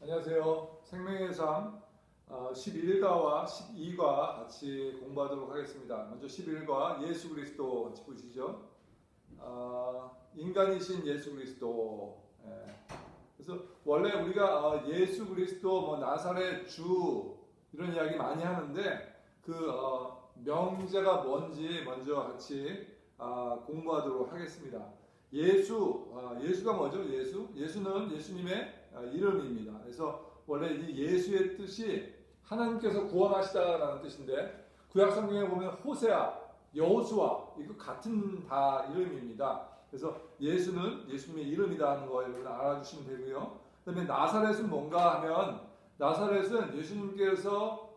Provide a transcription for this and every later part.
안녕하세요. 생명의 삶 11과와 12과 같이 공부하도록 하겠습니다. 먼저 11과 예수 그리스도 같이 보시죠. 인간이신 예수 그리스도. 그래서 원래 우리가 예수 그리스도, 나사렛 주 이런 이야기 많이 하는데 그 명제가 뭔지 먼저 같이 공부하도록 하겠습니다. 예수가 뭐죠? 예수는 예수님의 이름입니다. 그래서 원래 이 예수의 뜻이 하나님께서 구원하시다라는 뜻인데 구약 성경에 보면 호세아, 여호수아 이거 같은 다 이름입니다. 그래서 예수는 예수님의 이름이다 하는 거 여러분 알아주시면 되고요. 그다음에 나사렛은 뭔가 하면 나사렛은 예수님께서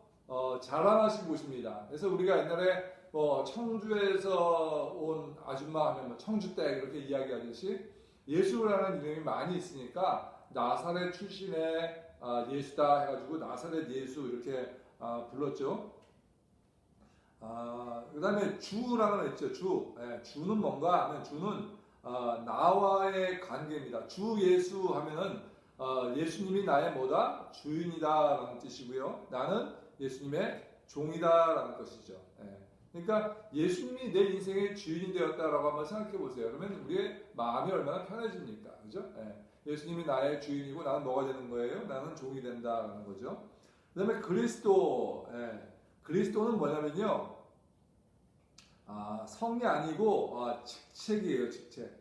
자라나신 곳입니다. 그래서 우리가 옛날에 청주에서 온 아줌마 하면 청주댁 이렇게 이야기하듯이 예수라는 이름이 많이 있으니까 나사렛 출신의 예수다 해가지고 나사렛 예수 이렇게 불렀죠. 그 다음에 주라는 거 있죠. 주는 뭔가 하면 주는 나와의 관계입니다. 주 예수 하면은 예수님이 나의 뭐다? 주인이다라는 뜻이고요. 나는 예수님의 종이다라는 것이죠. 그러니까 예수님이 내 인생의 주인이 되었다라고 한번 생각해 보세요. 그러면 우리의 마음이 얼마나 편해집니까? 그죠? 예수님이 나의 주인이고 나는 뭐가 되는 거예요? 나는 종이 된다라는 거죠. 그 다음에 그리스도. 그리스도는 뭐냐면요. 성이 아니고 직책이에요. 직책.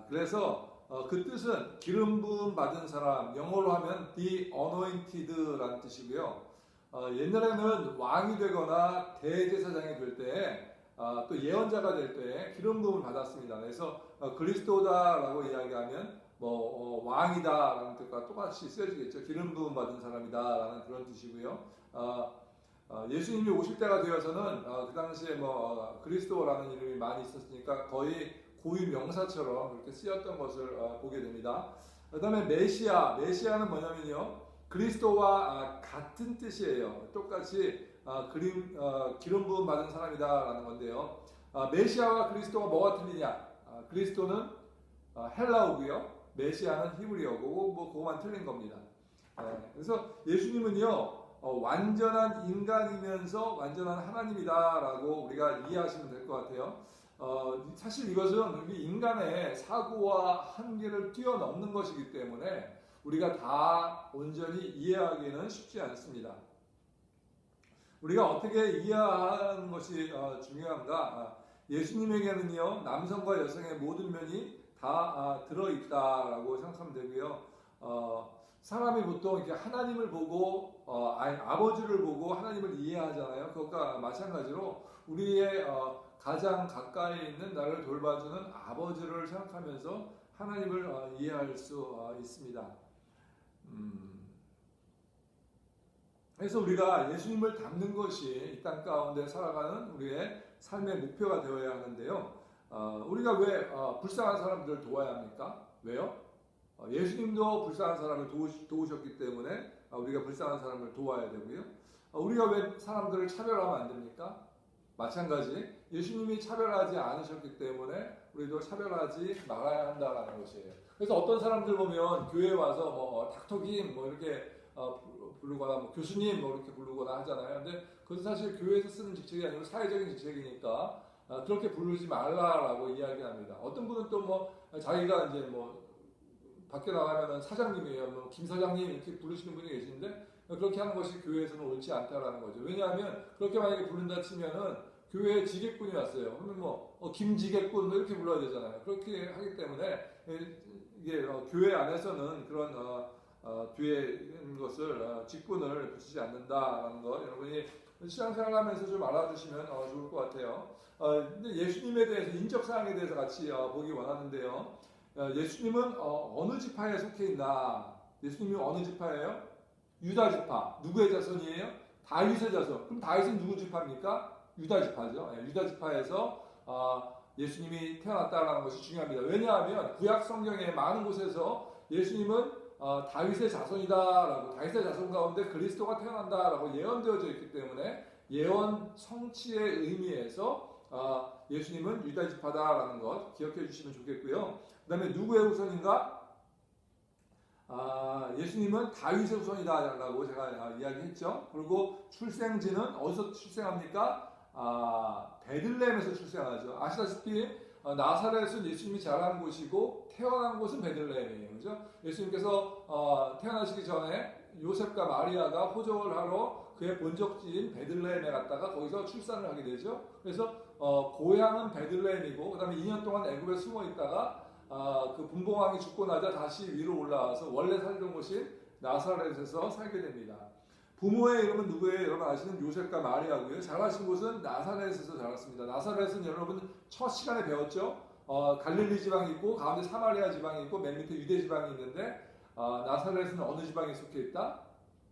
그래서 그 뜻은 기름 부음 받은 사람, 영어로 하면 the anointed라는 뜻이고요. 옛날에는 왕이 되거나 대제사장이 될 때, 또 예언자가 될 때 기름 부음을 받았습니다. 그래서 그리스도다라고 이야기하면 왕이다라는 뜻과 똑같이 쓰여지겠죠. 기름 부음 받은 사람이다라는 그런 뜻이고요. 예수님이 오실 때가 되어서는 그 당시에 그리스도라는 이름이 많이 있었으니까 거의 고유 명사처럼 그렇게 쓰였던 것을 보게 됩니다. 그 다음에 메시아는 뭐냐면요. 그리스도와 같은 뜻이에요. 똑같이 기름 부음 받은 사람이다라는 건데요. 메시아와 그리스도가 뭐가 틀리냐? 그리스도는 헬라어고요. 메시아는 히브리어고 그거만 틀린 겁니다. 그래서 예수님은요. 완전한 인간이면서 완전한 하나님이다라고 우리가 이해하시면 될 것 같아요. 사실 이것은 우리 인간의 사고와 한계를 뛰어넘는 것이기 때문에 우리가 다 온전히 이해하기는 쉽지 않습니다. 우리가 어떻게 이해하는 것이 중요한가? 예수님에게는요, 남성과 여성의 모든 면이 다 들어있다라고 생각하면 되고요. 사람이 보통 이렇게 하나님을 보고, 아버지를 보고 하나님을 이해하잖아요. 그것과 마찬가지로 우리의 가장 가까이 있는 나를 돌봐주는 아버지를 생각하면서 하나님을 이해할 수 있습니다. 그래서 우리가 예수님을 닮는 것이 이 땅 가운데 살아가는 우리의 삶의 목표가 되어야 하는데요. 우리가 왜 불쌍한 사람들을 도와야 합니까? 왜요? 예수님도 불쌍한 사람을 도우셨기 때문에 우리가 불쌍한 사람을 도와야 되고요. 우리가 왜 사람들을 차별하면 안 됩니까? 마찬가지 예수님이 차별하지 않으셨기 때문에 우리도 차별하지 말아야 한다는 것이에요. 그래서 어떤 사람들 보면 교회에 와서 닥터김 이렇게 부르거나 교수님 이렇게 부르거나 하잖아요. 근데 그것은 사실 교회에서 쓰는 직책이 아니고 사회적인 직책이니까 그렇게 부르지 말라라고 이야기합니다. 어떤 분은 또 자기가 이제 밖에 나가면은 사장님이에요. 김 사장님 이렇게 부르시는 분이 계시는데 그렇게 하는 것이 교회에서는 옳지 않다라는 거죠. 왜냐하면 그렇게 만약에 부른다 치면은 교회에 지객꾼이 왔어요. 그러면 김지객꾼 이렇게 불러야 되잖아요. 그렇게 하기 때문에 이게 교회 안에서는 그런 뒤에 있는 것을 직분을 붙이지 않는다라는 것 여러분이 신앙생활하면서 좀 알아두시면 좋을 것 같아요. 근데 예수님에 대해서 인적 사항에 대해서 같이 보기 원하는데요. 예수님은 어느 지파에 속해 있나? 예수님이 어느 지파예요? 유다 지파. 누구의 자손이에요? 다윗의 자손. 그럼 다윗은 누구 지파입니까? 유다 지파죠. 유다 지파에서 예수님이 태어났다는 것이 중요합니다. 왜냐하면 구약 성경의 많은 곳에서 예수님은 다윗의 자손이다라고 다윗의 자손 가운데 그리스도가 태어난다라고 예언되어져 있기 때문에 예언 성취의 의미에서 예수님은 유다 지파다라는 것 기억해 주시면 좋겠고요. 그 다음에 누구의 후손인가? 예수님은 다윗의 후손이다라고 제가 이야기했죠. 그리고 출생지는 어디서 출생합니까? 베들레헴에서 출생하죠. 아시다시피 나사렛은 예수님이 자란 곳이고 태어난 곳은 베들레헴이에요. 그죠? 예수님께서 태어나시기 전에 요셉과 마리아가 호적을 하러 그의 본적지인 베들레헴에 갔다가 거기서 출산을 하게 되죠. 그래서 고향은 베들레헴이고 그다음에 2년 동안 애굽에 숨어 있다가 그 분봉왕이 죽고 나자 다시 위로 올라와서 원래 살던 곳인 나사렛에서 살게 됩니다. 부모의 이름은 누구예요? 여러분 아시는 요셉과 마리아고요. 자라신 곳은 나사렛에서 자랐습니다. 나사렛은 여러분 첫 시간에 배웠죠. 갈릴리 지방이 있고 가운데 사마리아 지방이 있고 맨 밑에 유대 지방이 있는데 나사렛은 어느 지방에 속해 있다?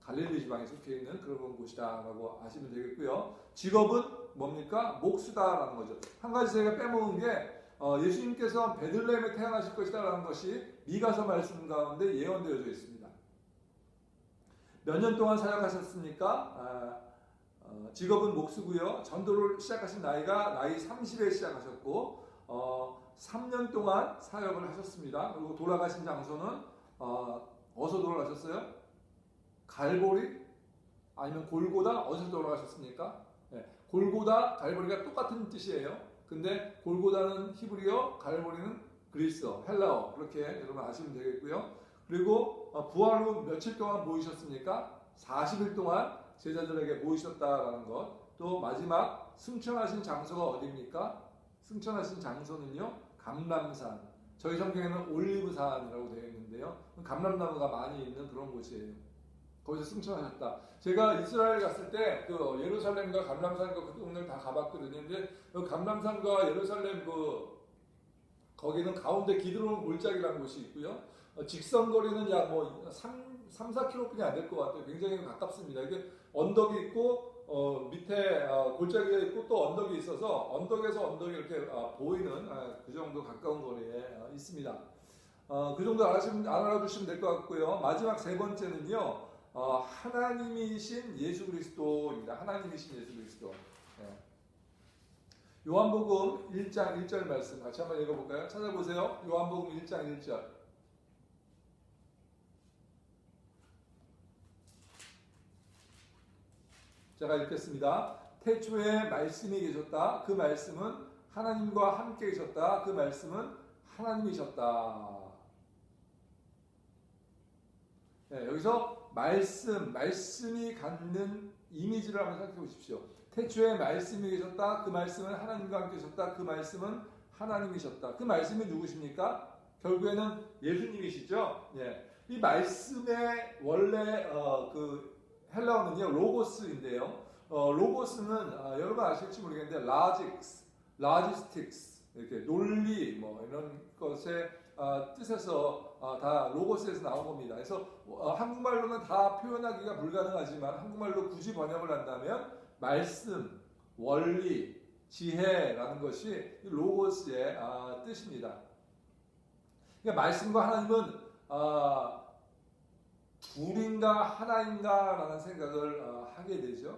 갈릴리 지방에 속해 있는 그런 곳이다라고 아시면 되겠고요. 직업은 뭡니까? 목수다라는 거죠. 한 가지 제가 빼먹은 게 예수님께서 베들레헴에 태어나실 것이다라는 것이 미가서 말씀 가운데 예언되어져 있습니다. 몇 년 동안 사역하셨습니까? 직업은 목수고요. 전도를 시작하신 나이가 나이 30에 시작하셨고 3년 동안 사역을 하셨습니다. 그리고 돌아가신 장소는 어디서 돌아가셨어요? 갈보리? 아니면 골고다? 어디서 돌아가셨습니까? 네, 골고다, 갈보리가 똑같은 뜻이에요. 근데 골고다는 히브리어, 갈보리는 그리스어, 헬라어 그렇게 여러분 아시면 되겠고요. 그리고 부활 후 며칠 동안 모이셨습니까? 40일 동안 제자들에게 모이셨다라는 것. 또 마지막 승천하신 장소가 어디입니까? 승천하신 장소는요 감람산. 저희 성경에는 올리브산이라고 되어 있는데요. 감람나무가 많이 있는 그런 곳이에요. 거기서 승천하셨다. 제가 이스라엘 갔을 때 그 예루살렘과 감람산과 그 동네를 다 가봤거든요. 근데 그 감람산과 예루살렘 거기는 가운데 기드론 골짜기라는 곳이 있고요. 직선 거리는 약 3-4km뿐이 안 될 것 같아요. 굉장히 가깝습니다. 이게 언덕이 있고 밑에 골짜기가 있고 또 언덕이 있어서 언덕에서 언덕이 이렇게 보이는 그 정도 가까운 거리에 있습니다. 그 정도 알아두시면 될 것 같고요. 마지막 세 번째는요. 하나님이신 예수 그리스도입니다. 하나님이신 예수 그리스도. 네. 요한복음 1장 1절 말씀 같이 한번 읽어볼까요? 찾아보세요. 요한복음 1장 1절. 제가 읽겠습니다. 태초에 말씀이 계셨다. 그 말씀은 하나님과 함께 계셨다. 그 말씀은 하나님이셨다. 네, 여기서 말씀이 갖는 이미지를 한번 생각해 보십시오. 태초에 말씀이 계셨다. 그 말씀은 하나님과 함께 계셨다. 그 말씀은 하나님이셨다. 그 말씀이 누구십니까? 결국에는 예수님이시죠. 예. 이 말씀의 원래 그 헬라어는요 로고스인데요. 로고스는 여러분 아실지 모르겠는데 logistics 이렇게 논리 이런 것의 뜻에서 다 로고스에서 나온 겁니다. 그래서 한국말로는 다 표현하기가 불가능하지만 한국말로 굳이 번역을 한다면 말씀, 원리, 지혜라는 것이 로고스의 뜻입니다. 그러니까 말씀과 하나님은 둘인가 하나인가라는 생각을 하게 되죠.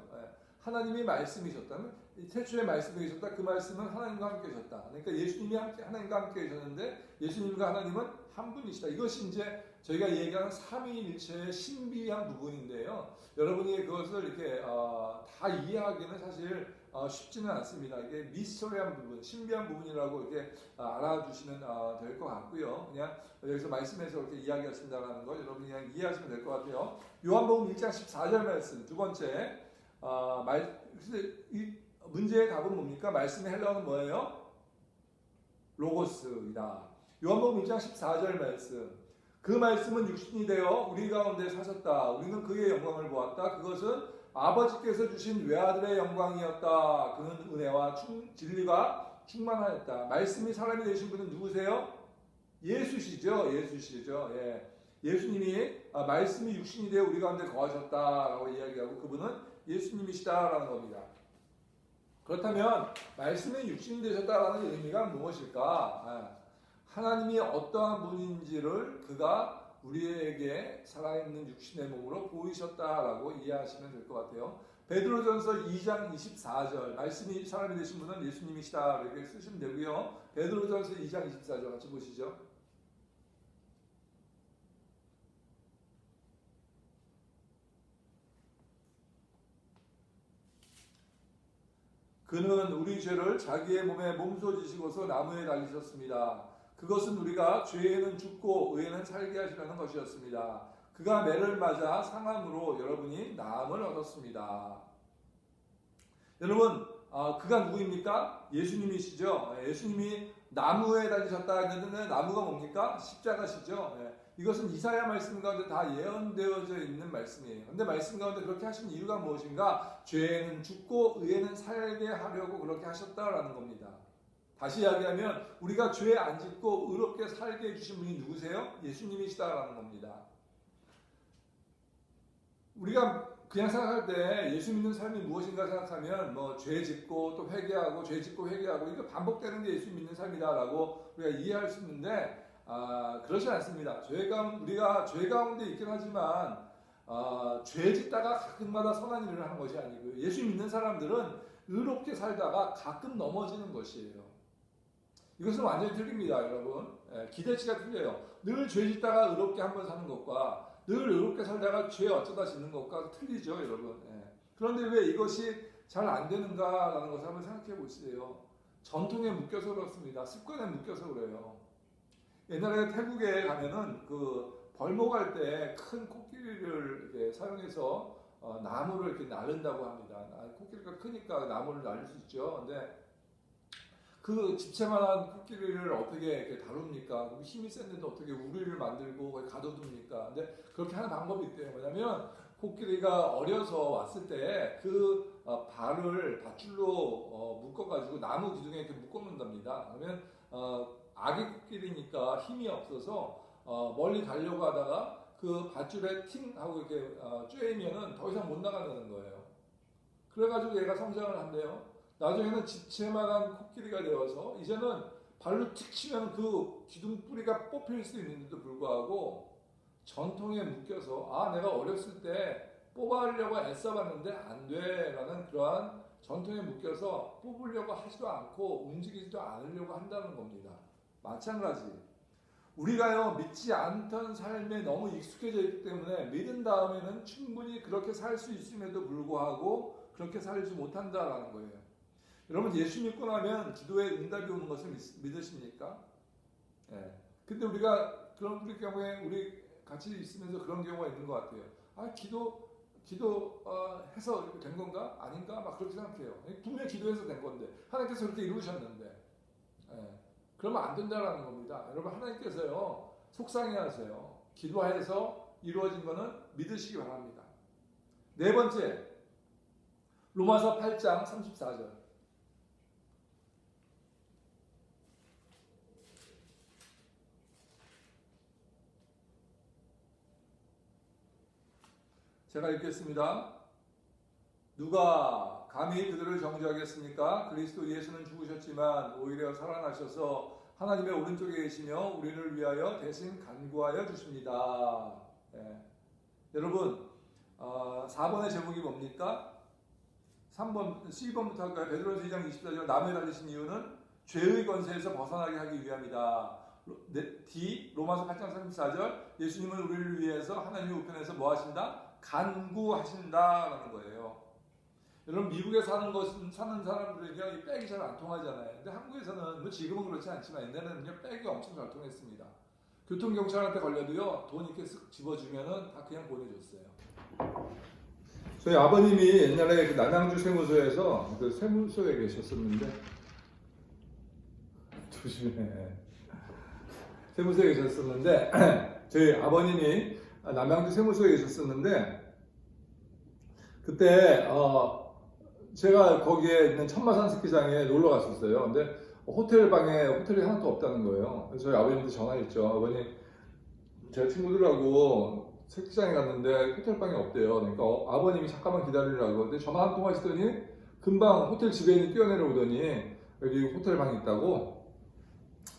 하나님이 말씀이셨다면 태초에 말씀이 계셨다. 그 말씀은 하나님과 함께 계셨다. 그러니까 예수님이 하나님과 함께 계셨는데 예수님과 하나님은 한 분이시다. 이것이 이제 저희가 얘기하는 삼위일체의 신비한 부분인데요. 여러분이 그것을 이렇게 다 이해하기는 사실 쉽지는 않습니다. 이게 미스터리한 부분, 신비한 부분이라고 이렇게 알아두시면 될 것 같고요. 그냥 여기서 말씀에서 이렇게 이야기하신다는 걸 여러분이 그냥 이해하시면 될 것 같아요. 요한복음 1장 14절 말씀 두 번째 이 문제의 답은 뭡니까? 말씀의 헬라어는 뭐예요? 로고스이다. 요한복음 1장 14절 말씀. 그 말씀은 육신이 되어 우리 가운데 사셨다. 우리는 그의 영광을 보았다. 그것은 아버지께서 주신 외아들의 영광이었다. 그는 은혜와 진리가 충만하였다. 말씀이 사람이 되신 분은 누구세요? 예수시죠. 예. 예수님이 말씀이 육신이 되어 우리 가운데 거하셨다라고 이야기하고 그분은 예수님이시다라는 겁니다. 그렇다면 말씀이 육신이 되셨다라는 의미가 무엇일까? 하나님이 어떠한 분인지를 그가 우리에게 살아있는 육신의 몸으로 보이셨다라고 이해하시면 될 것 같아요. 베드로전서 2장 24절 말씀이 사람이 되신 분은 예수님이시다 이렇게 쓰시면 되고요. 베드로전서 2장 24절 같이 보시죠. 그는 우리 죄를 자기의 몸에 몸소 지시고서 나무에 달리셨습니다. 그것은 우리가 죄에는 죽고 의에는 살게 하시려는 것이었습니다. 그가 매를 맞아 상함으로 여러분이 나음을 얻었습니다. 여러분, 그가 누구입니까? 예수님이시죠. 예수님이 나무에 달리셨다 했는데 나무가 뭡니까? 십자가시죠. 이것은 이사야 말씀 가운데 다 예언되어져 있는 말씀이에요. 그런데 말씀 가운데 그렇게 하신 이유가 무엇인가? 죄에는 죽고 의에는 살게 하려고 그렇게 하셨다라는 겁니다. 다시 이야기하면 우리가 죄 안 짓고 의롭게 살게 해주신 분이 누구세요? 예수님이시다라는 겁니다. 우리가 그냥 생각할 때 예수 믿는 삶이 무엇인가 생각하면 뭐 죄 짓고 또 회개하고 죄 짓고 회개하고 이거 반복되는 게 예수 믿는 삶이다라고 우리가 이해할 수 있는데 그렇지 않습니다. 우리가 죄 가운데 있긴 하지만 죄 짓다가 가끔마다 선한 일을 하는 것이 아니고요. 예수 믿는 사람들은 의롭게 살다가 가끔 넘어지는 것이에요. 이것은 완전히 틀립니다, 여러분. 기대치가 틀려요. 늘 죄 짓다가 의롭게 한번 사는 것과 늘 의롭게 살다가 죄 어쩌다 짓는 것과 틀리죠, 여러분. 그런데 왜 이것이 잘 안 되는가라는 것을 한번 생각해 보세요. 전통에 묶여서 그렇습니다. 습관에 묶여서 그래요. 옛날에 태국에 가면은 그 벌목할 때 큰 코끼리를 이렇게 사용해서 나무를 이렇게 나른다고 합니다. 코끼리가 크니까 나무를 나를 수 있죠. 근데 그 집채만한 코끼리를 어떻게 이렇게 다룹니까? 힘이 센데도 어떻게 우리를 만들고 거기 가둬둡니까? 근데 그렇게 하는 방법이 있대요. 왜냐면 코끼리가 어려서 왔을 때 그 발을 밧줄로 묶어가지고 나무 기둥에 이렇게 묶어놓는답니다. 그러면 아기 코끼리니까 힘이 없어서 멀리 가려고 하다가 그 밧줄에 팅 하고 이렇게 쬐면은 더 이상 못 나간다는 거예요. 그래가지고 얘가 성장을 한대요. 나중에는 집채만한 코끼리가 되어서 이제는 발로 틱 치면 그 기둥 뿌리가 뽑힐 수 있는데도 불구하고 전통에 묶여서 내가 어렸을 때 뽑아내려고 애써봤는데 안 돼라는 그러한 전통에 묶여서 뽑으려고 하지도 않고 움직이지도 않으려고 한다는 겁니다. 마찬가지 우리가요 믿지 않던 삶에 너무 익숙해져 있기 때문에 믿은 다음에는 충분히 그렇게 살 수 있음에도 불구하고 그렇게 살지 못한다라는 거예요. 여러분 예수 믿고 나면 기도에 응답이 오는 것을 믿으십니까? 근데 우리가 그런 우리 경우에 우리 같이 있으면서 그런 경우가 있는 것 같아요. 기도해서 이렇게 된 건가? 아닌가? 막 그렇게 생각해요. 분명히 기도해서 된 건데 하나님께서 그렇게 이루셨는데 그러면 안 된다라는 겁니다. 여러분 하나님께서요 속상해하세요. 기도해서 이루어진 거는 믿으시기 바랍니다. 네 번째 로마서 8장 34절 제가 읽겠습니다. 누가 감히 그들을 정죄하겠습니까? 그리스도 예수는 죽으셨지만 오히려 살아나셔서 하나님의 오른쪽에 계시며 우리를 위하여 대신 간구하여 주십니다. 여러분 4번의 제목이 뭡니까? 3번, C번부터 할까요? 베드로전서 2장 24절 나무에 달리신 이유는 죄의 권세에서 벗어나게 하기 위함이다. D 로마서 8장 34절 예수님은 우리를 위해서 하나님의 우편에서 뭐 하신다? 간구하신다라는 거예요. 여러분 미국에 사는 사람들에게 이 백이 잘 안 통하잖아요. 근데 한국에서는 뭐 지금은 그렇지 않지만 옛날에는요 백이 엄청 잘 통했습니다. 교통경찰한테 걸려도요 돈 이렇게 쓱 집어주면은 다 그냥 보내줬어요. 저희 아버님이 옛날에 그 남양주 세무서에서 그 세무서에 계셨었는데 조심해. 세무서에 계셨었는데 저희 아버님이 남양주 세무서에 계셨었는데 그때 제가 거기에 있는 천마산 스키장에 놀러 갔었어요. 근데 호텔이 하나도 없다는 거예요. 그래서 저희 아버님한테 전화했죠. 아버님, 제가 친구들하고 스키장에 갔는데 호텔방이 없대요. 그러니까 아버님이 잠깐만 기다리라고. 근데 전화 한 통 하시더니 금방 호텔 지배인이 뛰어내려오더니 여기 호텔방이 있다고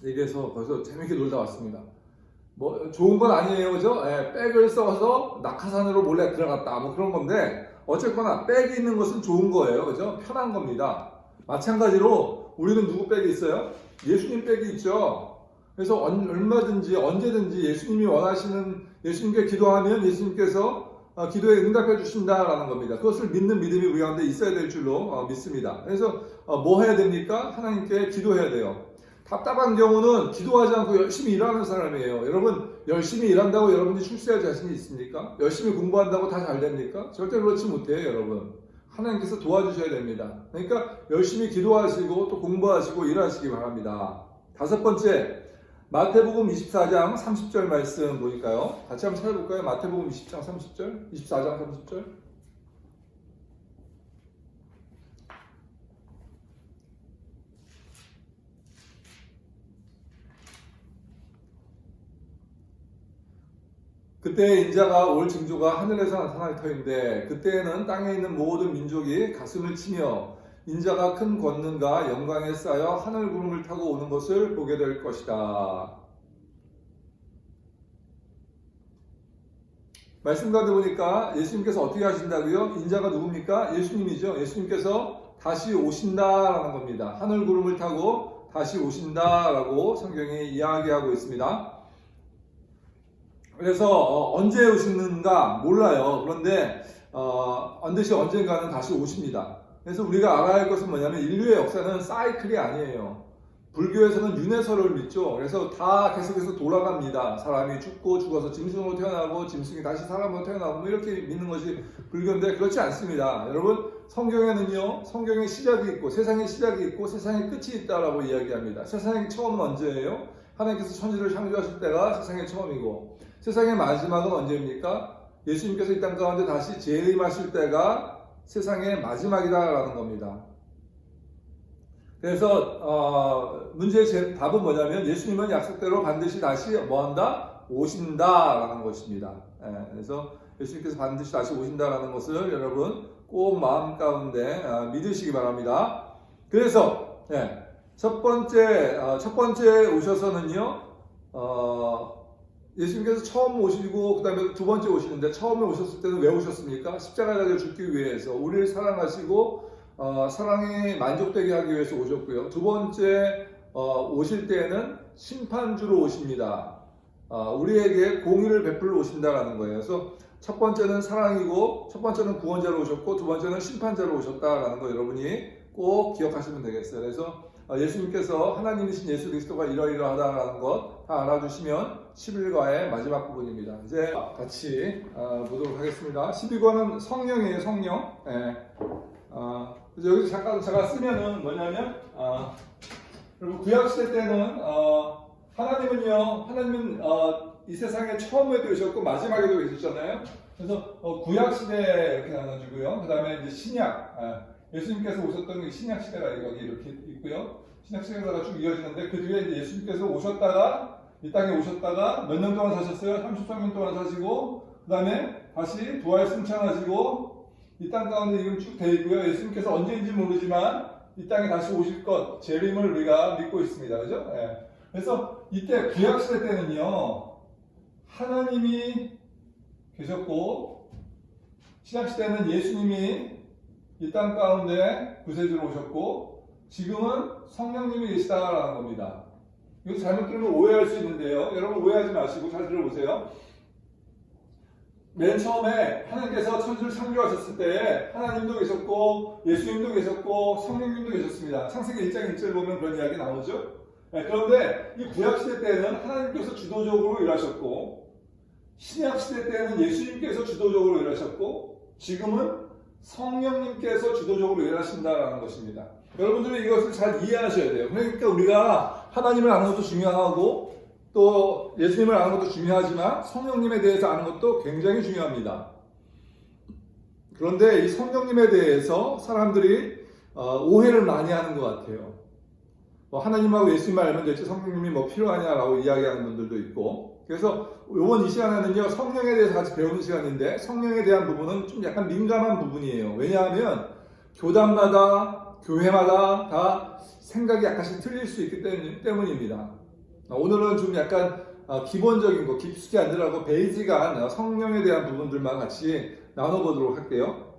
얘기해서 거기서 재밌게 놀다 왔습니다. 뭐 좋은 건 아니에요, 그죠? 백을 써서 낙하산으로 몰래 들어갔다, 뭐 그런 건데 어쨌거나 백이 있는 것은 좋은 거예요, 그죠? 편한 겁니다. 마찬가지로 우리는 누구 백이 있어요? 예수님 백이 있죠. 그래서 얼마든지 언제든지 예수님이 원하시는 예수님께 기도하면 예수님께서 기도에 응답해 주신다라는 겁니다. 그것을 믿는 믿음이 우리 가운데 있어야 될 줄로 믿습니다. 그래서 뭐 해야 됩니까? 하나님께 기도해야 돼요. 답답한 경우는 기도하지 않고 열심히 일하는 사람이에요. 여러분 열심히 일한다고 여러분이 출세할 자신이 있습니까? 열심히 공부한다고 다 잘 됩니까? 절대 그렇지 못해요, 여러분. 하나님께서 도와주셔야 됩니다. 그러니까 열심히 기도하시고 또 공부하시고 일하시기 바랍니다. 다섯 번째, 마태복음 24장 30절 말씀 보니까요. 같이 한번 찾아볼까요? 마태복음 20장 30절, 24장 30절. 그때 인자가 올 징조가 하늘에서 나타날 터인데 그때에는 땅에 있는 모든 민족이 가슴을 치며 인자가 큰 권능과 영광에 쌓여 하늘 구름을 타고 오는 것을 보게 될 것이다. 말씀 가운데 보니까 예수님께서 어떻게 하신다고요? 인자가 누굽니까? 예수님이죠. 예수님께서 다시 오신다라는 겁니다. 하늘 구름을 타고 다시 오신다라고 성경이 이야기하고 있습니다. 그래서 언제 오시는가 몰라요. 그런데 반드시 언젠가는 다시 오십니다. 그래서 우리가 알아야 할 것은 뭐냐면 인류의 역사는 사이클이 아니에요. 불교에서는 윤회설을 믿죠. 그래서 다 계속해서 돌아갑니다. 사람이 죽고 죽어서 짐승으로 태어나고 짐승이 다시 사람으로 태어나고 뭐 이렇게 믿는 것이 불교인데 그렇지 않습니다. 여러분 성경에는요. 성경의 시작이 있고 세상의 시작이 있고 세상의 끝이 있다라고 이야기합니다. 세상의 처음은 언제예요? 하나님께서 천지를 창조하실 때가 세상의 처음이고 세상의 마지막은 언제입니까? 예수님께서 이 땅 가운데 다시 재림하실 때가 세상의 마지막이다라는 겁니다. 그래서 문제의 답은 뭐냐면 예수님은 약속대로 반드시 다시 뭐한다? 오신다라는 것입니다. 그래서 예수님께서 반드시 다시 오신다라는 것을 여러분 꼭 마음 가운데 믿으시기 바랍니다. 그래서 첫 번째 오셔서는요. 예수님께서 처음 오시고 그 다음에 두 번째 오시는데 처음에 오셨을 때는 왜 오셨습니까? 십자가에 죽기 위해서 우리를 사랑하시고 사랑이 만족되게 하기 위해서 오셨고요. 두 번째 오실 때는 심판주로 오십니다. 우리에게 공의를 베풀러 오신다라는 거예요. 그래서 첫 번째는 사랑이고 첫 번째는 구원자로 오셨고 두 번째는 심판자로 오셨다라는 거 여러분이 꼭 기억하시면 되겠어요. 그래서 예수님께서 하나님이신 예수 그리스도가 이러이러하다라는 것 다 알아주시면 11과의 마지막 부분입니다. 이제 같이 보도록 하겠습니다. 12과는 성령이에요. 성령. 그래서 여기서 잠깐 제가 쓰면은 뭐냐면 그리고 구약시대 때는 하나님은 이 세상에 처음에도 계셨고 마지막에도 계셨잖아요. 그래서 구약시대 이렇게 나눠주고요. 그 다음에 이제 신약 예수님께서 오셨던 신약 시대가 여기 이렇게 있고요. 신약 시대가 쭉 이어지는데 그 뒤에 이제 예수님께서 오셨다가 이 땅에 오셨다가 몇 년 동안 사셨어요? 33년 동안 사시고 그 다음에 다시 부활 승천하시고 이 땅 가운데 지금 쭉 돼 있고요. 예수님께서 언제인지 모르지만 이 땅에 다시 오실 것 재림을 우리가 믿고 있습니다. 그죠? 그래서 이때 구약 시대 때는요 하나님이 계셨고 신약 시대는 예수님이 이 땅 가운데 구세주로 오셨고 지금은 성령님이 계시다라는 겁니다. 이거 잘못 들으면 오해할 수 있는데요. 여러분 오해하지 마시고 잘 들어보세요. 맨 처음에 하나님께서 천지를 창조하셨을 때 하나님도 계셨고 예수님도 계셨고 성령님도 계셨습니다. 창세기 1장 1절 보면 그런 이야기 나오죠. 그런데 이 구약시대 때는 하나님께서 주도적으로 일하셨고 신약시대 때는 예수님께서 주도적으로 일하셨고 지금은 성령님께서 주도적으로 일하신다는 것입니다. 여러분들은 이것을 잘 이해하셔야 돼요. 그러니까 우리가 하나님을 아는 것도 중요하고 또 예수님을 아는 것도 중요하지만 성령님에 대해서 아는 것도 굉장히 중요합니다. 그런데 이 성령님에 대해서 사람들이 오해를 많이 하는 것 같아요. 하나님하고 예수님을 알면 되지 성령님이 뭐 필요하냐라고 이야기하는 분들도 있고 그래서 이번 이 시간에는요 성령에 대해서 같이 배우는 시간인데 성령에 대한 부분은 좀 약간 민감한 부분이에요. 왜냐하면 교단마다 교회마다 다 생각이 약간씩 틀릴 수 있기 때문입니다. 오늘은 좀 약간 기본적인 거 깊숙이 안 들어가고 베이직한 성령에 대한 부분들만 같이 나눠보도록 할게요.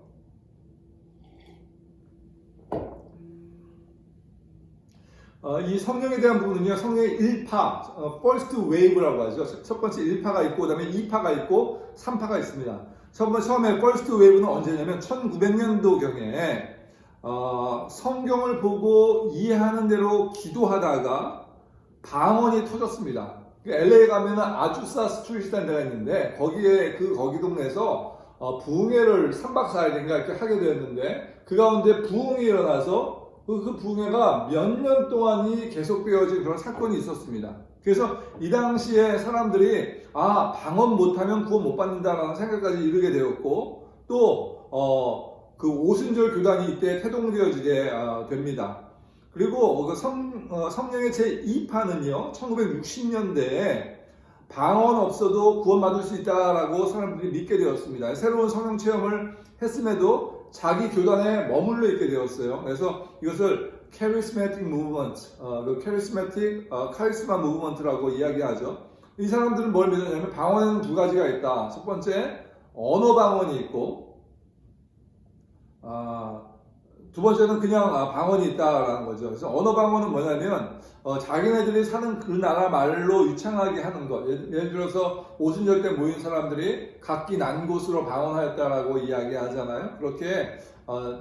이 성령에 대한 부분은요, 성령의 1파, first wave라고 하죠. 첫 번째 1파가 있고, 그 다음에 2파가 있고, 3파가 있습니다. 처음에 퍼스트 웨이브는 언제냐면 1900년도경에 성경을 보고 이해하는 대로 기도하다가 방언이 터졌습니다. LA 가면은 아주사 스트리트라는 데가 있는데 거기 동네에서 부흥회를 3박 4일인가 이렇게 하게 되었는데 그 가운데 부흥이 일어나서 그 부흥회가 몇 년 동안이 계속되어진 그런 사건이 있었습니다. 그래서 이 당시에 사람들이 방언 못하면 구원 못 받는다라는 생각까지 이르게 되었고 또 그 오순절 교단이 이때 태동되어지게 됩니다. 그리고 성령의 제2파는요 1960년대에 방언 없어도 구원받을 수 있다라고 사람들이 믿게 되었습니다. 새로운 성령 체험을 했음에도 자기 교단에 머물러 있게 되었어요. 그래서 이것을 charismatic movement, 카리스마 무브먼트라고 이야기하죠. 이 사람들은 뭘 믿었냐면 방언에는 두 가지가 있다. 첫 번째 언어 방언이 있고 두 번째는 그냥 방언이 있다라는 거죠. 그래서 언어 방언은 뭐냐면 자기네들이 사는 그 나라 말로 유창하게 하는 것. 예를 들어서 오순절 때 모인 사람들이 각기 난 곳으로 방언하였다라고 이야기하잖아요. 그렇게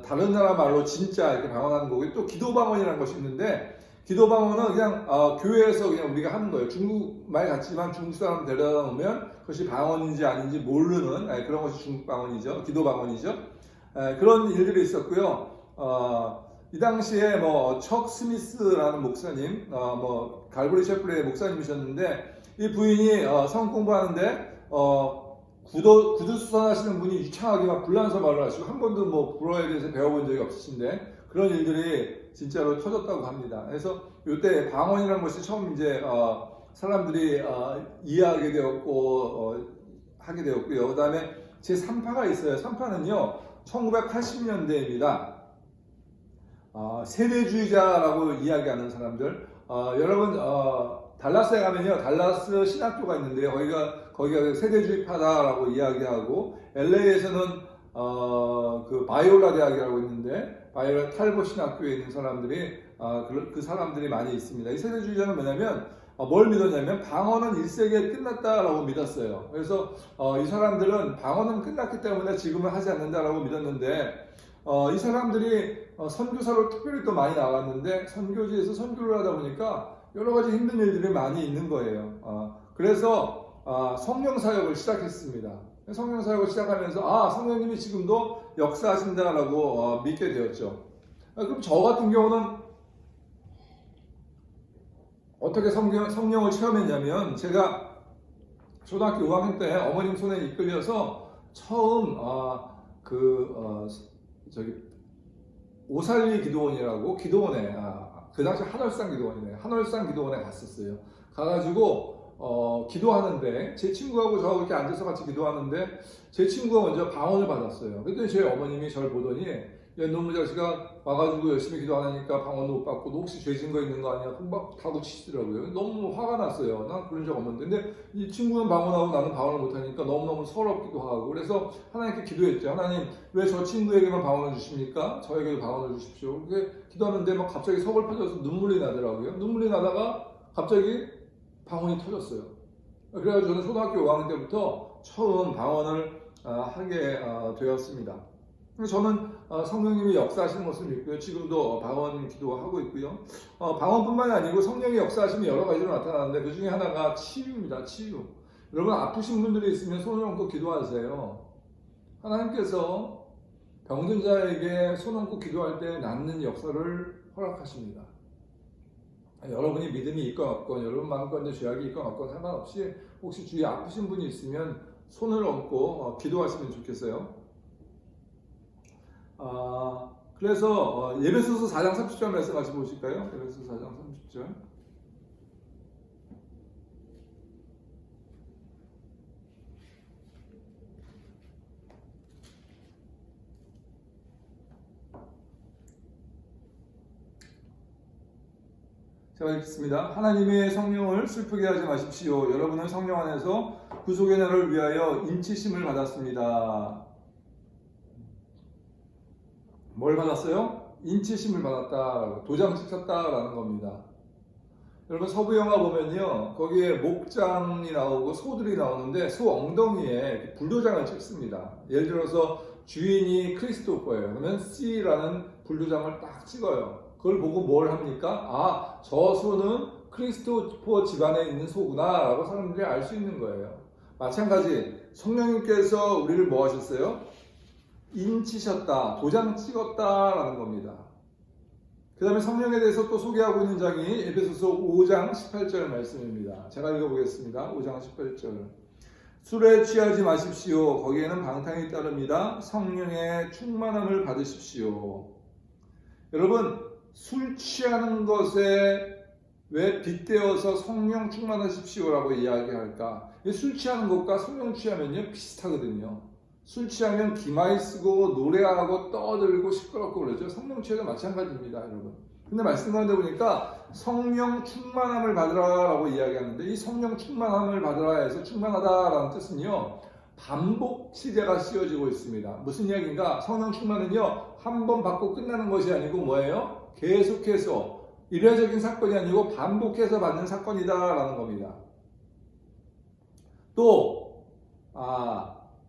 다른 나라 말로 진짜 이렇게 방언하는 거고 또 기도 방언이라는 것이 있는데 기도 방언은 그냥 교회에서 그냥 우리가 하는 거예요. 중국 말 같지만 중국 사람 데려다 놓으면 그것이 방언인지 아닌지 모르는 그런 것이 중국 방언이죠. 기도 방언이죠. 그런 일들이 있었고요. 이 당시에 척 스미스라는 목사님, 갈보리 셰플의 목사님이셨는데 이 부인이 성경 공부하는데 구두 수선하시는 분이 유창하게 막 불란서 말을 하시고 한 번도 불어에 대해서 배워본 적이 없으신데 그런 일들이 진짜로 터졌다고 합니다. 그래서 이때 방언이라는 것이 처음 이제 사람들이 이해하게 되었고 하게 되었고요. 그 다음에 제 3파가 있어요. 3파는요 1980년대입니다. 세대주의자라고 이야기하는 사람들. 여러분 달라스에 가면요 달라스 신학교가 있는데요. 거기가 세대주의파다라고 이야기하고 LA에서는 그 바이올라 대학이라고 있는데 바이올라 탈보 신학교에 있는 사람들이 그 사람들이 많이 있습니다. 이 세대주의자는 뭐냐면 뭘 믿었냐면 방언은 1세기에 끝났다라고 믿었어요. 그래서 이 사람들은 방언은 끝났기 때문에 지금은 하지 않는다라고 믿었는데 이 사람들이 선교사로 특별히 또 많이 나갔는데 선교지에서 선교를 하다 보니까 여러 가지 힘든 일들이 많이 있는 거예요. 그래서 성령 사역을 시작했습니다. 성령 사역을 시작하면서 성령님이 지금도 역사하신다라고 믿게 되었죠. 그럼 저 같은 경우는 어떻게 성령을 체험했냐면 제가 초등학교 5학년 때 어머님 손에 이끌려서 처음 오살리 기도원이라고 기도원에 그 당시 한월산 기도원이네. 한월산 기도원에 갔었어요. 가가지고 기도하는데 제 친구하고 저하고 이렇게 앉아서 같이 기도하는데 제 친구가 먼저 방언을 받았어요. 그랬더니 제 어머님이 저를 보더니 야, 너무 자식아 와가지고 열심히 기도 안 하니까 방언도 못 받고 너 혹시 죄 진 거 있는 거 아니야? 막 다고 치시더라고요. 너무 화가 났어요. 난 그런 적 없는데 근데 이 친구는 방언하고 나는 방언을 못하니까 너무너무 서럽기도 하고 그래서 하나님께 기도했죠. 하나님 왜 저 친구에게만 방언을 주십니까? 저에게도 방언을 주십시오. 그렇게 기도하는데 막 갑자기 서글퍼져서 눈물이 나더라고요. 눈물이 나다가 갑자기 방언이 터졌어요. 그래가지고 저는 초등학교 5학년 때부터 처음 방언을 하게 되었습니다. 저는 성령님이 역사하시는 것을 믿고요. 지금도 방언 기도하고 있고요. 방언뿐만이 아니고 성령의 역사하심이 여러 가지로 나타나는데 그 중에 하나가 치유입니다. 치유. 여러분 아프신 분들이 있으면 손을 얹고 기도하세요. 하나님께서 병든 자에게 손 얹고 기도할 때 낫는 역사를 허락하십니다. 여러분이 믿음이 있건 없건 여러분 마음가운데 죄악이 있건 없건 상관없이 혹시 주위에 아프신 분이 있으면 손을 얹고 기도하시면 좋겠어요. 그래서 예배소서 4장 30절 말씀 같이 보실까요? 예배소서 4장 30절. 제가 읽겠습니다. 하나님의 성령을 슬프게 하지 마십시오. 여러분은 성령 안에서 구속의 날을 위하여 인치심을 받았습니다. 뭘 받았어요? 인치심을 받았다, 도장 찍혔다라는 겁니다. 여러분 서부 영화 보면요, 거기에 목장이 나오고 소들이 나오는데 소 엉덩이에 불도장을 찍습니다. 예를 들어서 주인이 크리스토퍼예요. 그러면 C라는 불도장을 딱 찍어요. 그걸 보고 뭘 합니까? 아, 저 소는 크리스토퍼 집안에 있는 소구나 라고 사람들이 알 수 있는 거예요. 마찬가지 성령님께서 우리를 뭐 하셨어요? 인치셨다, 도장 찍었다라는 겁니다. 그 다음에 성령에 대해서 또 소개하고 있는 장이 에베소서 5장 18절 말씀입니다. 제가 읽어보겠습니다. 5장 18절. 술에 취하지 마십시오. 거기에는 방탕이 따릅니다. 성령의 충만함을 받으십시오. 여러분, 술 취하는 것에 왜 빗대어서 성령 충만하십시오라고 이야기할까? 술 취하는 것과 성령 취하면요 비슷하거든요. 술 취하면 기마이 쓰고 노래하고 떠들고 시끄럽고 그러죠. 성령 취해도 마찬가지입니다, 여러분. 근데 말씀 가운데 보니까 성령 충만함을 받으라라고 이야기하는데, 이 성령 충만함을 받으라 해서 충만하다라는 뜻은요 반복 시제가 씌워지고 있습니다. 무슨 이야기인가? 성령 충만은요 한 번 받고 끝나는 것이 아니고 뭐예요? 계속해서 일회적인 사건이 아니고 반복해서 받는 사건이다라는 겁니다. 또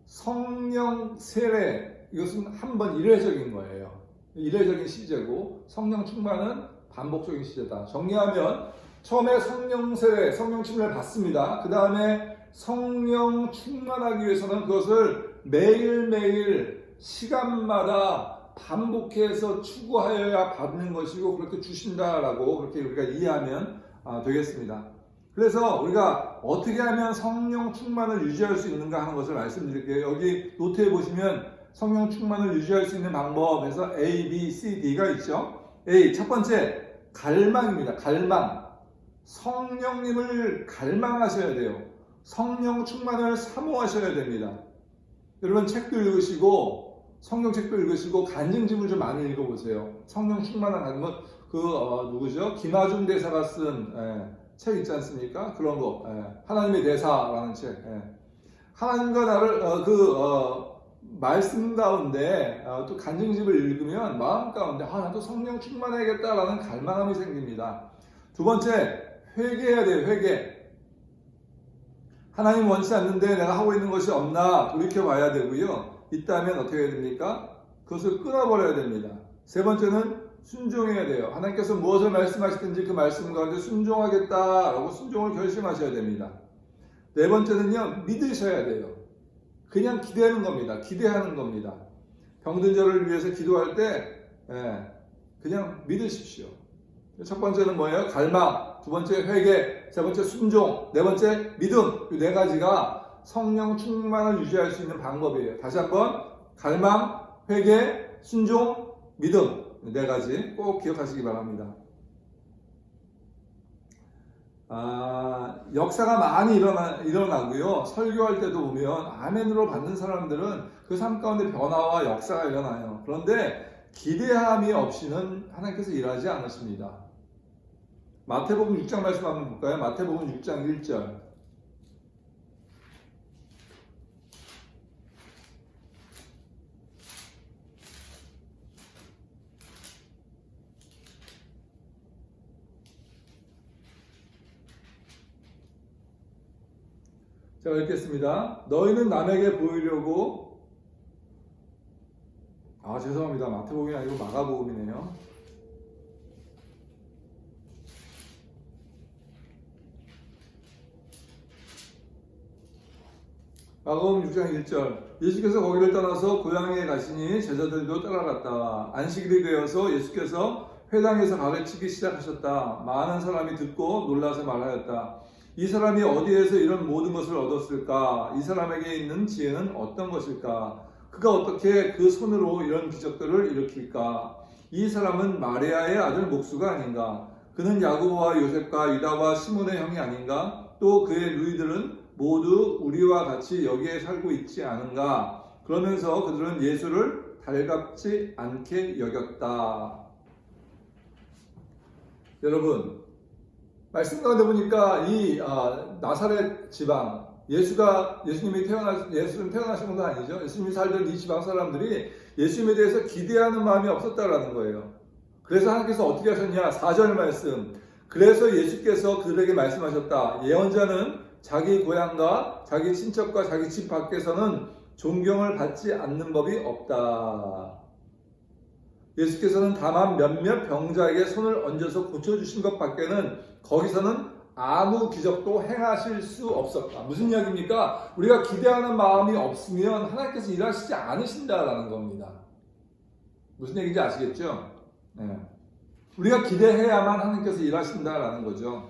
성령 세례, 이것은 한 번 일회적인 거예요. 일회적인 시제고, 성령 충만은 반복적인 시제다. 정리하면 처음에 성령 세례, 성령 충만을 받습니다. 그 다음에 성령 충만하기 위해서는 그것을 매일매일 시간마다 반복해서 추구하여야 받는 것이고, 그렇게 주신다라고 그렇게 우리가 이해하면 되겠습니다. 그래서 우리가 어떻게 하면 성령 충만을 유지할 수 있는가 하는 것을 말씀드릴게요. 여기 노트에 보시면 성령 충만을 유지할 수 있는 방법에서 A, B, C, D가 있죠. A, 첫 번째 갈망입니다. 갈망. 성령님을 갈망하셔야 돼요. 성령 충만을 사모하셔야 됩니다. 여러분 책도 읽으시고 성경책도 읽으시고 간증집을 좀 많이 읽어보세요. 성령 충만한 간증, 누구죠? 김하중 대사가 쓴 책 있지 않습니까? 그런 거, 하나님의 대사라는 책. 하나님과 나를 말씀 가운데 또 간증집을 읽으면 마음 가운데 나도 성령 충만해야겠다라는 갈망함이 생깁니다. 두 번째, 회개해야 돼요. 회개. 하나님 원치 않는데 내가 하고 있는 것이 없나 돌이켜봐야 되고요. 있다면 어떻게 해야 됩니까? 그것을 끊어버려야 됩니다. 세 번째는 순종해야 돼요. 하나님께서 무엇을 말씀하시든지 그 말씀 가운데 순종하겠다라고 순종을 결심하셔야 됩니다. 네 번째는요, 믿으셔야 돼요. 그냥 기대하는 겁니다. 기대하는 겁니다. 병든 자를 위해서 기도할 때 그냥 믿으십시오. 첫 번째는 뭐예요? 갈망. 두 번째 회개. 세 번째 순종. 네 번째 믿음. 이 네 가지가 성령 충만을 유지할 수 있는 방법이에요. 다시 한번 갈망, 회개, 순종, 믿음. 네 가지 꼭 기억하시기 바랍니다. 역사가 많이 일어나고요. 설교할 때도 보면 아멘으로 받는 사람들은 그 삶 가운데 변화와 역사가 일어나요. 그런데 기대함이 없이는 하나님께서 일하지 않으십니다. 마태복음 6장 말씀 한번 볼까요? 마태복음 6장 1절. 제가 읽겠습니다. 너희는 남에게 보이려고 죄송합니다. 마태복음이 아니고 마가복음이네요. 마가복음 6장 1절. 예수께서 거기를 떠나서 고향에 가시니 제자들도 따라갔다. 안식일이 되어서 예수께서 회당에서 가르치기 시작하셨다. 많은 사람이 듣고 놀라서 말하였다. 이 사람이 어디에서 이런 모든 것을 얻었을까? 이 사람에게 있는 지혜는 어떤 것일까? 그가 어떻게 그 손으로 이런 기적들을 일으킬까? 이 사람은 마리아의 아들 목수가 아닌가? 그는 야고보와 요셉과 유다와 시몬의 형이 아닌가? 또 그의 누이들은 모두 우리와 같이 여기에 살고 있지 않은가? 그러면서 그들은 예수를 달갑지 않게 여겼다. 여러분, 말씀 가운데 보니까 이 나사렛 지방, 예수님이 태어나신 건 아니죠. 예수님이 살던 이 지방 사람들이 예수님에 대해서 기대하는 마음이 없었다라는 거예요. 그래서 하나님께서 어떻게 하셨냐? 4절 말씀. 그래서 예수께서 그들에게 말씀하셨다. 예언자는 자기 고향과 자기 친척과 자기 집 밖에서는 존경을 받지 않는 법이 없다. 예수께서는 다만 몇몇 병자에게 손을 얹어서 고쳐주신 것 밖에는 거기서는 아무 기적도 행하실 수 없었다. 무슨 이야기입니까? 우리가 기대하는 마음이 없으면 하나님께서 일하시지 않으신다라는 겁니다. 무슨 얘기인지 아시겠죠? 네. 우리가 기대해야만 하나님께서 일하신다라는 거죠.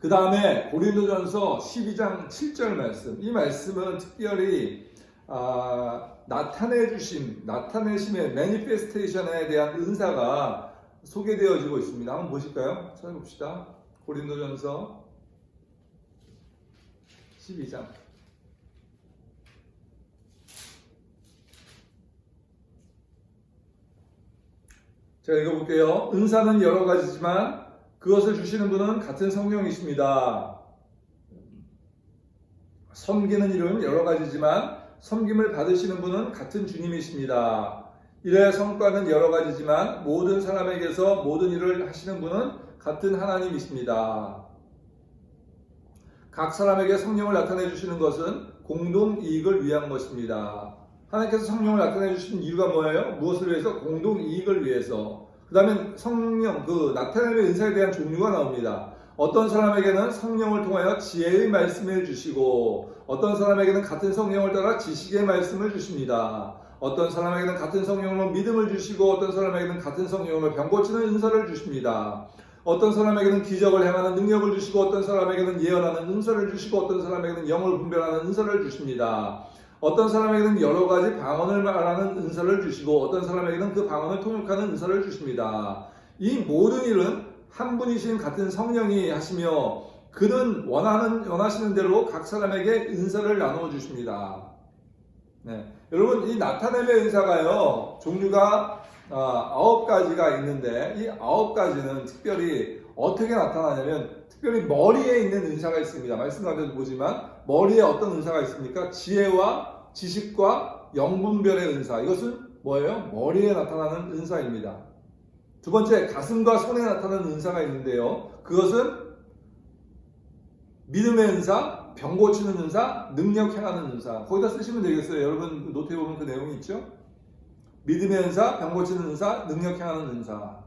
그 다음에 고린도전서 12장 7절 말씀. 이 말씀은 특별히 나타내심의 매니페스테이션에 대한 은사가 소개되어지고 있습니다. 한번 보실까요? 찾아봅시다. 고린도전서 12장. 제가 읽어볼게요. 은사는 여러 가지지만 그것을 주시는 분은 같은 성령이십니다. 섬기는 일은 여러 가지지만 섬김을 받으시는 분은 같은 주님이십니다. 일의 성과는 여러 가지지만 모든 사람에게서 모든 일을 하시는 분은 같은 하나님이십니다. 각 사람에게 성령을 나타내 주시는 것은 공동 이익을 위한 것입니다. 하나님께서 성령을 나타내 주신 이유가 뭐예요? 무엇을 위해서? 공동 이익을 위해서. 그 다음에 성령, 나타내는 은사에 대한 종류가 나옵니다. 어떤 사람에게는 성령을 통하여 지혜의 말씀을 주시고 어떤 사람에게는 같은 성령을 따라 지식의 말씀을 주십니다. 어떤 사람에게는 같은 성령으로 믿음을 주시고 어떤 사람에게는 같은 성령으로 병 고치는 은사를 주십니다. 어떤 사람에게는 기적을 행하는 능력을 주시고 어떤 사람에게는 예언하는 은사를 주시고 어떤 사람에게는 영을 분별하는 은사를 주십니다. 어떤 사람에게는 여러 가지 방언을 말하는 은사를 주시고 어떤 사람에게는 그 방언을 통역하는 은사를 주십니다. 이 모든 일은 한 분이신 같은 성령이 하시며 그는 원하시는 대로 각 사람에게 은사를 나누어 주십니다. 네. 여러분 이 나타냄의 은사가요 종류가 9가지가 있는데 이 9가지는 특별히 어떻게 나타나냐면 특별히 머리에 있는 은사가 있습니다. 말씀 가운데도 보지만 머리에 어떤 은사가 있습니까? 지혜와 지식과 영분별의 은사. 이것은 뭐예요? 머리에 나타나는 은사입니다. 두 번째, 가슴과 손에 나타나는 은사가 있는데요. 그것은 믿음의 은사, 병 고치는 은사, 능력 행하는 은사. 거기다 쓰시면 되겠어요. 여러분 노트에 보면 그 내용이 있죠? 믿음의 은사, 병 고치는 은사, 능력 행하는 은사.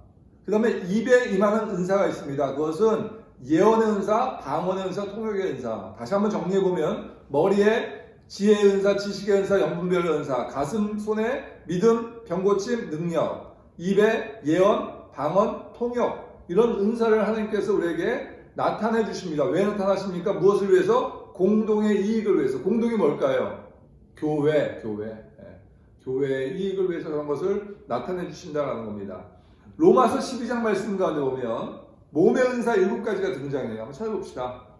그 다음에 입에 임하는 은사가 있습니다. 그것은 예언의 은사, 방언의 은사, 통역의 은사. 다시 한번 정리해보면 머리에 지혜의 은사, 지식의 은사, 영분별의 은사, 가슴, 손에 믿음, 병 고침, 능력, 입에 예언, 방언, 통역. 이런 은사를 하나님께서 우리에게 나타내 주십니다. 왜 나타나십니까? 무엇을 위해서? 공동의 이익을 위해서. 공동이 뭘까요? 교회의 이익을 위해서 그런 것을 나타내 주신다는 겁니다. 로마서 12장 말씀 가운데 보면 몸의 은사 7가지가 등장해요. 한번 찾아봅시다.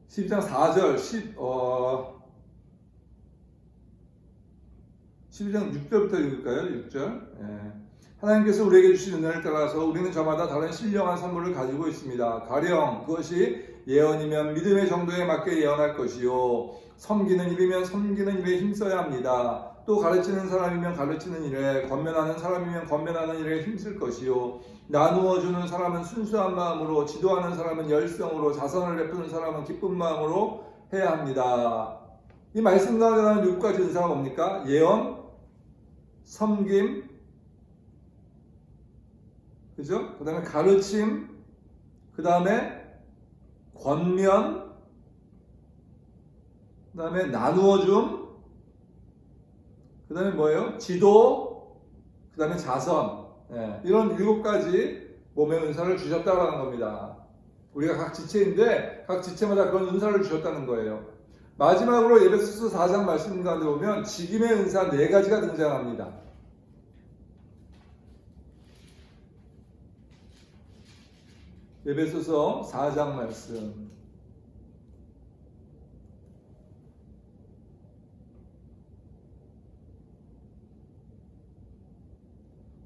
(12장) 4절 12장 6절부터 읽을까요? 6절. 하나님께서 우리에게 주신 은혜를 따라서 우리는 저마다 다른 신령한 선물을 가지고 있습니다. 가령 그것이 예언이면 믿음의 정도에 맞게 예언할 것이요 섬기는 일이면 섬기는 일에 힘써야 합니다. 또 가르치는 사람이면 가르치는 일에, 권면하는 사람이면 권면하는 일에 힘쓸 것이요 나누어 주는 사람은 순수한 마음으로, 지도하는 사람은 열성으로, 자선을 베푸는 사람은 기쁜 마음으로 해야 합니다. 이 말씀 가운데 나오는 6가지 은사가 뭡니까? 예언, 섬김, 그죠? 그 다음에 가르침, 그 다음에 권면, 그 다음에 나누어줌, 그 다음에 뭐예요? 지도, 그 다음에 자선. 이런 7가지 몸의 은사를 주셨다는 겁니다. 우리가 각 지체인데 각 지체마다 그런 은사를 주셨다는 거예요. 마지막으로 에베소서 4장 말씀 가운데 보면 직임의 은사 4가지가 등장합니다. 에베소서 4장 말씀.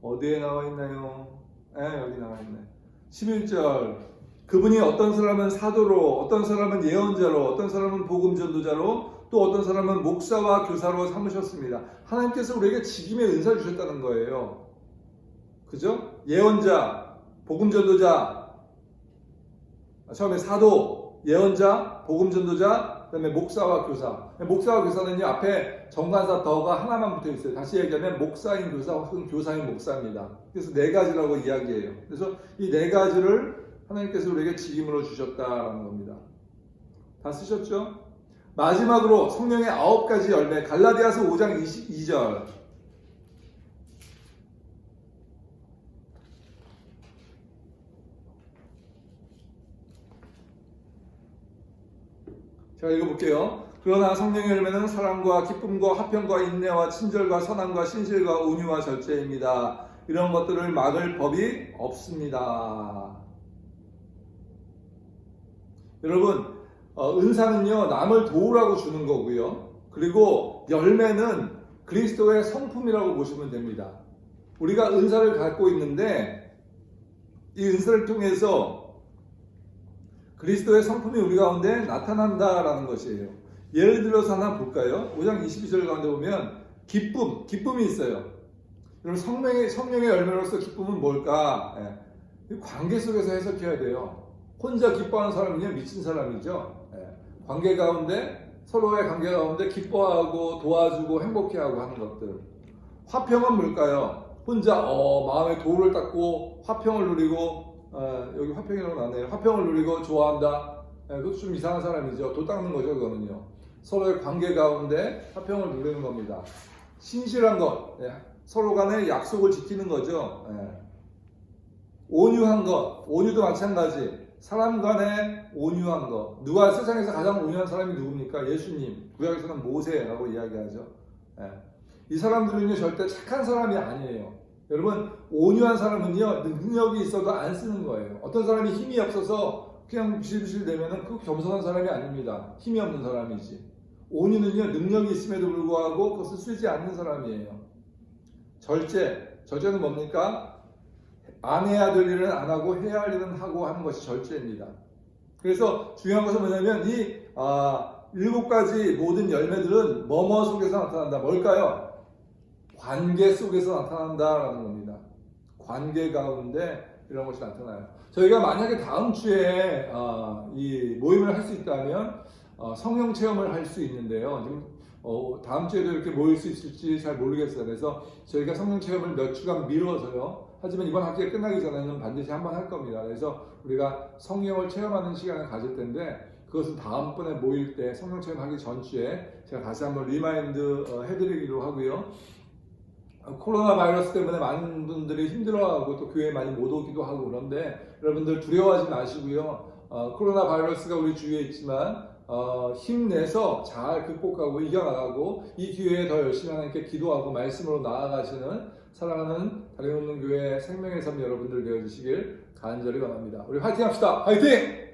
어디에 나와 있나요? 여기 나와 있네. 11절 그분이 어떤 사람은 사도로, 어떤 사람은 예언자로, 어떤 사람은 복음 전도자로, 또 어떤 사람은 목사와 교사로 삼으셨습니다. 하나님께서 우리에게 직임의 은사를 주셨다는 거예요. 그죠? 예언자, 복음 전도자, 처음에 사도, 예언자, 복음 전도자, 그다음에 목사와 교사. 목사와 교사는요 앞에 정관사 더가 하나만 붙어 있어요. 다시 얘기하면 목사인 교사 혹은 교사인 목사입니다. 그래서 네 가지라고 이야기해요. 그래서 이 네 가지를 하나님께서 우리에게 직임으로 주셨다라는 겁니다. 다 쓰셨죠? 마지막으로 성령의 9가지 열매, 갈라디아서 5장 22절. 자, 읽어볼게요. 그러나 성령의 열매는 사랑과 기쁨과 화평과 인내와 친절과 선함과 신실과 온유와 절제입니다. 이런 것들을 막을 법이 없습니다. 여러분, 은사는요 남을 도우라고 주는 거고요. 그리고 열매는 그리스도의 성품이라고 보시면 됩니다. 우리가 은사를 갖고 있는데 이 은사를 통해서 그리스도의 성품이 우리 가운데 나타난다라는 것이에요. 예를 들어서 하나 볼까요? 5장 22절 가운데 보면 기쁨이 있어요. 여러분 성령의 열매로서 기쁨은 뭘까? 관계 속에서 해석해야 돼요. 혼자 기뻐하는 사람은요 미친 사람이죠. 관계 가운데 서로의 관계 가운데 기뻐하고 도와주고 행복해하고 하는 것들. 화평은 뭘까요? 혼자 마음의 도를 닦고 화평을 누리고 여기 화평이라고 나네요. 화평을 누리고 좋아한다. 그것도 좀 이상한 사람이죠. 도 닦는 거죠 그거는요. 서로의 관계 가운데 화평을 누리는 겁니다. 신실한 것, 서로 간의 약속을 지키는 거죠. 온유한 것, 온유도 마찬가지. 사람 간에 온유한 것. 누가 세상에서 가장 온유한 사람이 누굽니까? 예수님. 구약에서는 모세라고 이야기하죠. 이 사람들은요 절대 착한 사람이 아니에요. 여러분 온유한 사람은요 능력이 있어도 안 쓰는 거예요. 어떤 사람이 힘이 없어서 그냥 부실부실 되면은 그 겸손한 사람이 아닙니다. 힘이 없는 사람이지. 온유는요 능력이 있음에도 불구하고 그것을 쓰지 않는 사람이에요. 절제는 뭡니까? 안 해야 될 일은 안 하고 해야 할 일은 하고 하는 것이 절제입니다. 그래서 중요한 것은 뭐냐면 이 7가지 모든 열매들은 뭐뭐 속에서 나타난다. 뭘까요? 관계 속에서 나타난다라는 겁니다. 관계 가운데 이런 것이 나타나요. 저희가 만약에 다음 주에 이 모임을 할 수 있다면 성령 체험을 할 수 있는데요. 지금 다음 주에도 이렇게 모일 수 있을지 잘 모르겠어요. 그래서 저희가 성령 체험을 몇 주간 미뤄서요. 하지만 이번 학기가 끝나기 전에는 반드시 한번 할 겁니다. 그래서 우리가 성령을 체험하는 시간을 가질 텐데 그것은 다음번에 모일 때 성령 체험하기 전주에 제가 다시 한번 리마인드 해드리기로 하고요. 코로나 바이러스 때문에 많은 분들이 힘들어하고 또 교회에 많이 못 오기도 하고 그런데 여러분들 두려워하지 마시고요. 코로나 바이러스가 우리 주위에 있지만 힘내서 잘 극복하고 이겨나가고 이 기회에 더 열심히 하나님께 기도하고 말씀으로 나아가시는 사랑하는 다리없는 교회 생명의 삶 여러분들 되어주시길 간절히 원합니다. 우리 화이팅 합시다. 화이팅!